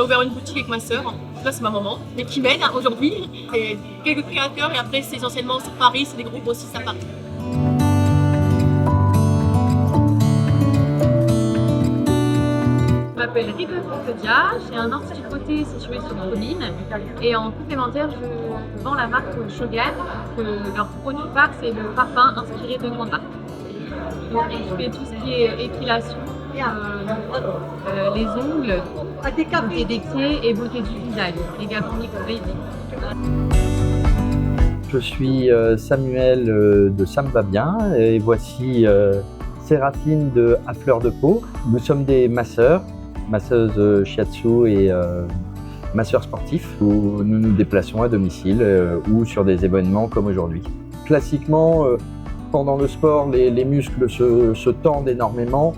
ouvert une boutique avec ma sœur. Là, c'est ma maman, mais qui m'aide aujourd'hui. Et quelques créateurs, et après, c'est essentiellement sur Paris, c'est des groupes aussi à Paris. Je m'appelle Rita Claudia, j'ai un institut de beauté situé sur Colline et en complémentaire je vends la marque Shogun, que leur produit phare c'est le parfum inspiré de grande marque. Donc je fais tout ce qui est épilation, les ongles, beauté des pieds et beauté du visage, également micro-basique. Je suis Samuel de Ça me va bien et voici Séraphine de À Fleur de Peau. Nous sommes des masseuses shiatsu et masseurs sportifs où nous nous déplaçons à domicile ou sur des événements comme aujourd'hui. Classiquement, pendant le sport, les muscles se tendent énormément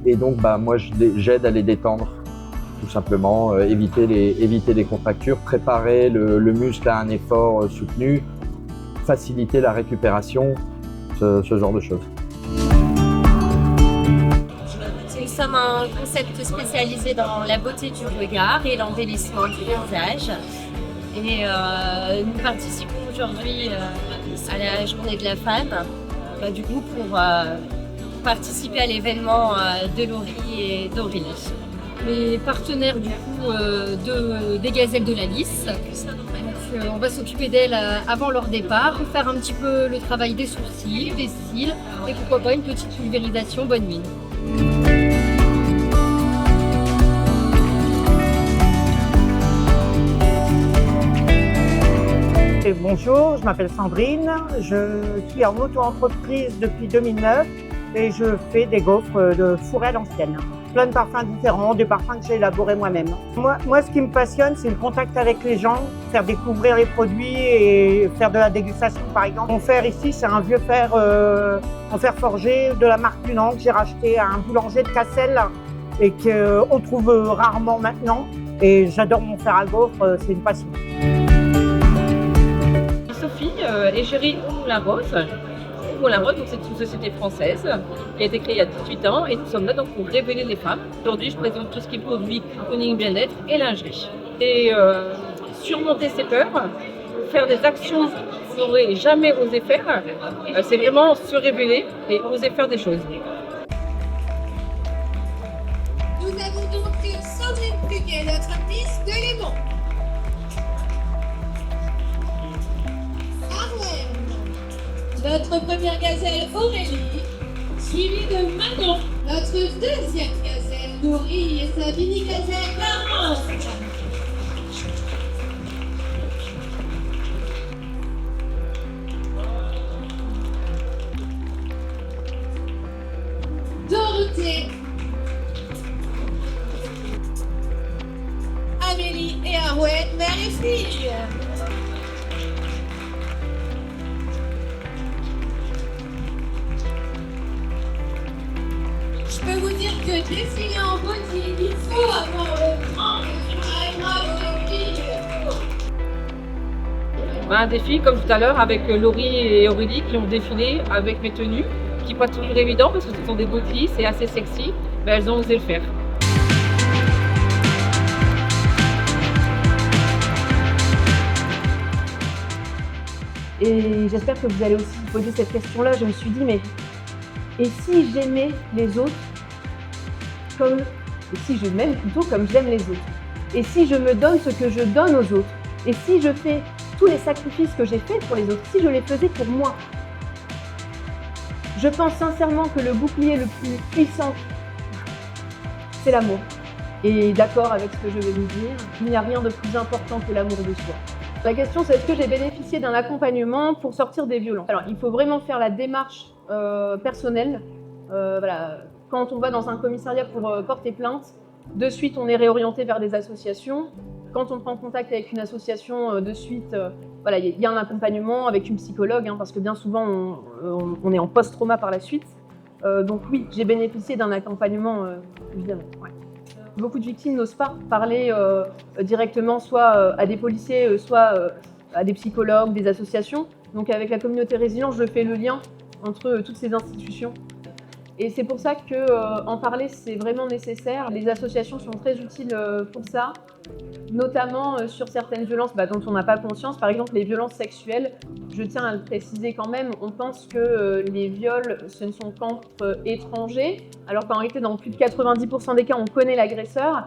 et donc moi j'aide à les détendre. Tout simplement, éviter les contractures, préparer le muscle à un effort soutenu, faciliter la récupération, ce genre de choses. Nous sommes un concept spécialisé dans la beauté du regard et l'embellissement du visage. Et nous participons aujourd'hui à la journée de la femme, du coup pour participer à l'événement de Laurie et d'Aurélie. Les partenaires du coup des gazelles de la Lys. Donc, on va s'occuper d'elles avant leur départ, faire un petit peu le travail des sourcils, des cils et pourquoi pas une petite pulvérisation bonne mine. Bonjour, je m'appelle Sandrine, je suis en auto-entreprise depuis 2009 et je fais des gaufres de fourrée à l'ancienne. Plein de parfums différents, des parfums que j'ai élaborés moi-même. Moi, ce qui me passionne, c'est le contact avec les gens, faire découvrir les produits et faire de la dégustation par exemple. Mon fer ici, c'est un vieux fer en fer forgé de la marque Dunant que j'ai racheté à un boulanger de Cassel et qu'on trouve rarement maintenant. Et j'adore mon fer à gaufres, c'est une passion. Sophie, égérie Moulin Rose. Moulin Rose, c'est une société française qui a été créée il y a 18 ans et nous sommes là donc pour révéler les femmes. Aujourd'hui, je présente tout ce qui est produits cocooning bien-être et lingerie. Et surmonter ses peurs, faire des actions que vous n'aurez jamais osé faire, c'est vraiment se révéler et oser faire des choses. Nous avons donc Sandrine Pluguet, notre piste de Léman. Notre première gazelle Aurélie, suivie de Manon. Notre deuxième gazelle Laurie et sa mini-gazelle Laurence. Dorothée. Amélie et Arouette, mère et fille. Je peux vous dire que défiler en beauté, il faut avoir le grand Un défi comme tout à l'heure avec Laurie et Aurélie qui ont défilé avec mes tenues, qui n'est pas toujours évident parce que ce sont des beautés, c'est assez sexy, mais elles ont osé le faire. Et j'espère que vous allez aussi vous poser cette question-là. Je me suis dit, mais et si j'aimais les autres comme, et si je m'aime plutôt comme j'aime les autres? Et si je me donne ce que je donne aux autres? Et si je fais tous les sacrifices que j'ai faits pour les autres, si je les faisais pour moi? Je pense sincèrement que le bouclier le plus puissant, c'est l'amour. Et d'accord avec ce que je vais vous dire, il n'y a rien de plus important que l'amour de soi. La question, c'est est-ce que j'ai bénéficié d'un accompagnement pour sortir des violences? Alors, il faut vraiment faire la démarche personnelle. Voilà. Quand on va dans un commissariat pour porter plainte, de suite, on est réorienté vers des associations. Quand on prend contact avec une association, de suite, voilà, il y a un accompagnement avec une psychologue, parce que bien souvent, on est en post-trauma par la suite. Donc oui, j'ai bénéficié d'un accompagnement, évidemment. Ouais. Beaucoup de victimes n'osent pas parler directement, soit à des policiers, soit à des psychologues, des associations. Donc avec la communauté résilience, je fais le lien entre toutes ces institutions. Et c'est pour ça que en parler, c'est vraiment nécessaire. Les associations sont très utiles pour ça, notamment sur certaines violences dont on n'a pas conscience. Par exemple, les violences sexuelles, je tiens à le préciser quand même, on pense que les viols, ce ne sont qu'entre étrangers, alors qu'en réalité, dans plus de 90% des cas, on connaît l'agresseur.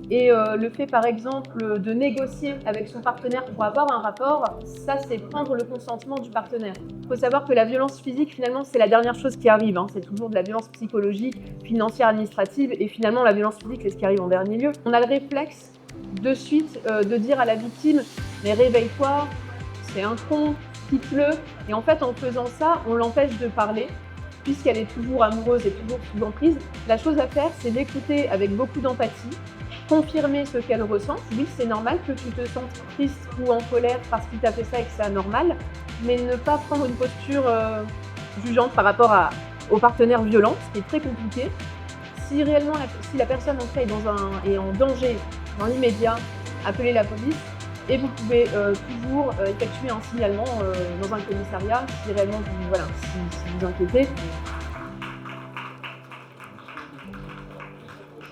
Et le fait, par exemple, de négocier avec son partenaire pour avoir un rapport, ça, c'est prendre le consentement du partenaire. Il faut savoir que la violence physique, finalement, c'est la dernière chose qui arrive. C'est toujours de la violence psychologique, financière, administrative. Et finalement, la violence physique, c'est ce qui arrive en dernier lieu. On a le réflexe, de suite, de dire à la victime « mais réveille-toi, c'est un con, quitte-le ». Et en fait, en faisant ça, on l'empêche de parler, puisqu'elle est toujours amoureuse et toujours sous emprise. La chose à faire, c'est d'écouter avec beaucoup d'empathie, confirmer ce qu'elle ressent. Oui, c'est normal que tu te sentes triste ou en colère parce qu'il t'a fait ça et que c'est anormal, mais ne pas prendre une posture jugeante par rapport au partenaire violent, ce qui est très compliqué. Si réellement la personne en fait est en danger dans l'immédiat, appelez la police et vous pouvez toujours effectuer un signalement dans un commissariat si réellement si vous inquiétez.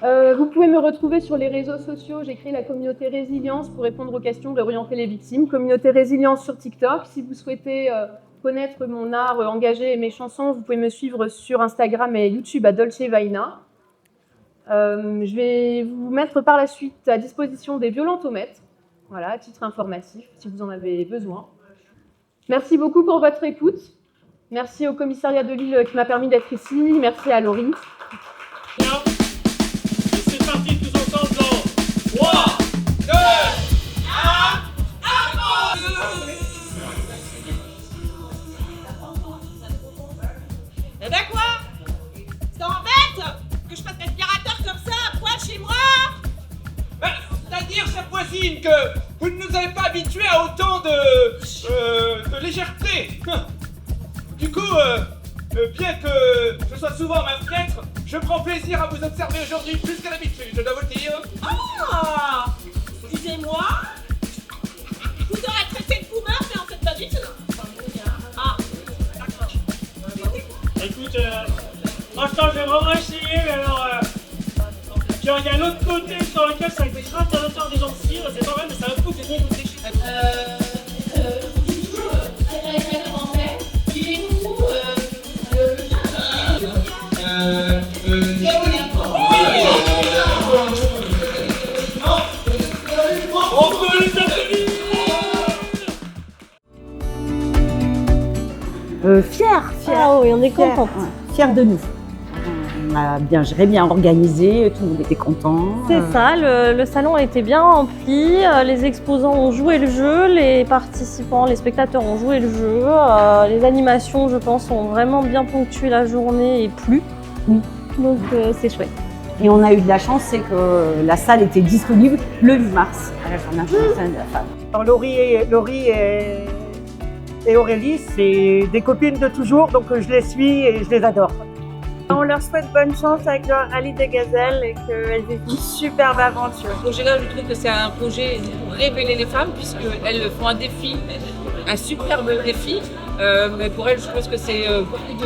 Vous pouvez me retrouver sur les réseaux sociaux. J'ai créé la communauté Résilience pour répondre aux questions, réorienter les victimes. Communauté Résilience sur TikTok. Si vous souhaitez connaître mon art engagé et mes chansons, vous pouvez me suivre sur Instagram et YouTube à Dolce Vaina. Je vais vous mettre par la suite à disposition des violentomètres, voilà, à titre informatif, si vous en avez besoin. Merci beaucoup pour votre écoute. Merci au commissariat de Lille qui m'a permis d'être ici. Merci à Laurie. C'est parti tous ensemble dans 3, 2, 1, Eh ben quoi? Ça embête que je fasse l'aspirateur comme ça, à poil chez moi? c'est-à-dire, chère voisine, que vous ne nous avez pas habitués à autant de légèreté. Du coup, bien que je sois souvent à ma fenêtre, je prends plaisir à vous observer aujourd'hui plus qu'à l'habitude, je dois vous le dire. Ah! Excusez-moi? Je vous aurais traité de boomer, mais en fait pas du tout. Ah, d'accord. Écoute, franchement, j'ai vraiment essayé, mais alors... Puis il y a un autre côté sur lequel ça a été très intéressant des gens de cire, c'est pas mal, mais c'est un coup que c'est bon de déchirer. Fière. Ah oui, on est contente. Fière de nous. On a bien organisé, tout le monde était content. C'est ça, le salon a été bien rempli, les exposants ont joué le jeu, les participants, les spectateurs ont joué le jeu, les animations, je pense, ont vraiment bien ponctué la journée et plu. Oui. Donc c'est chouette. Et on a eu de la chance, c'est que la salle était disponible le 8 mars à la Journée internationale de la femme. Alors Laurie et Aurélie, c'est des copines de toujours, donc je les suis et je les adore. On leur souhaite bonne chance avec leur rallye des gazelles et qu'elles aient une superbe aventure. Ce projet-là, je trouve que c'est un projet pour révéler les femmes, puisqu'elles font un défi, un superbe défi. Mais pour elles, je pense que c'est beaucoup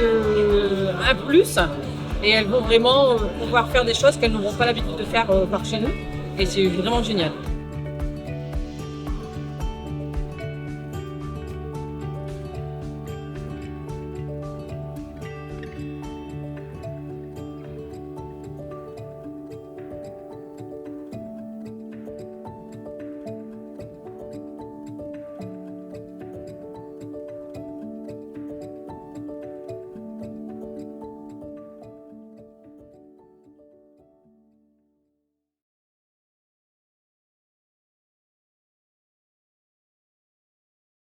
un plus. Et elles vont vraiment pouvoir faire des choses qu'elles n'auront pas l'habitude de faire par chez nous. Et c'est vraiment génial.